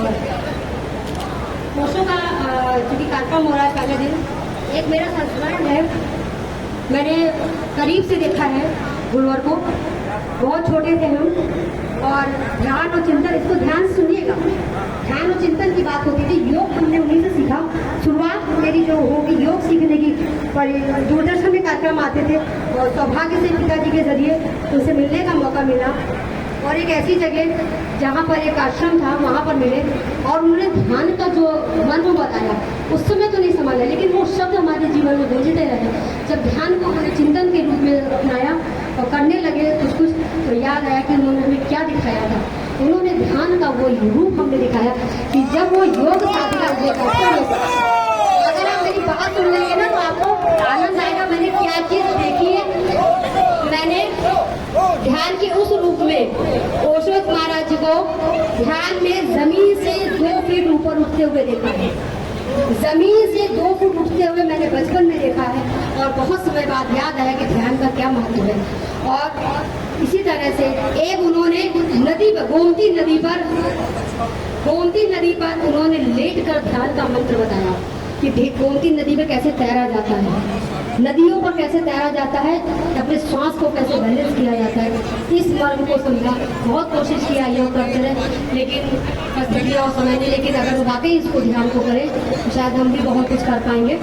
और ओशो का चूँकि कार्यक्रम हो रहा है पहले दिन, एक मेरा संस्मरण है, मैंने करीब से देखा है गुरुवर को। बहुत छोटे थे हम और ध्यान और चिंतन, इसको ध्यान से सुनिएगा, ध्यान और चिंतन की बात होती थी। योग हमने उन्हीं से सीखा। शुरुआत मेरी जो होगी योग सीखने की, पर दूरदर्शन में कार्यक्रम आते थे और सौभाग्य से पिताजी के जरिए उनसे मिलने का मौका मिला। और एक ऐसी जगह जहाँ पर एक आश्रम था, वहाँ पर मिले और उन्होंने ध्यान का जो मंत्र बताया, उस समय तो नहीं समझा, लेकिन वो शब्द हमारे जीवन में गूंजते रहे। जब ध्यान को हमने चिंतन के रूप में अपनाया और करने लगे कुछ कुछ, तो याद आया कि उन्होंने हमें क्या दिखाया था। उन्होंने ध्यान का वो रूप हमें दिखाया कि जब वो योग साधना हुए करते हैं, अगर आप मेरी बात सुन लेंगे ना तो आपको आनंद आएगा। मैंने क्या चीज़ देखी है, मैंने ध्यान के उस रूप में ओशो महाराज जी को ध्यान में जमीन से 2 फीट ऊपर उठते हुए देखा है। जमीन से 2 फुट उठते हुए मैंने बचपन में देखा है और बहुत समय बाद याद आया कि ध्यान का क्या महत्व है। और इसी तरह से एक उन्होंने नदी पर, गोमती नदी पर उन्होंने लेट कर ध्यान का मंत्र बताया कि गोमती नदी में कैसे तैरा जाता है, नदियों पर कैसे तैरा जाता है, अपने श्वास को कैसे बैलेंस किया जाता है। इस मर्म को समझा, बहुत कोशिश किया योग करते रहे, लेकिन बस और समय नहीं। लेकिन अगर वाकई इसको ध्यान को करें तो शायद हम भी बहुत कुछ कर पाएंगे।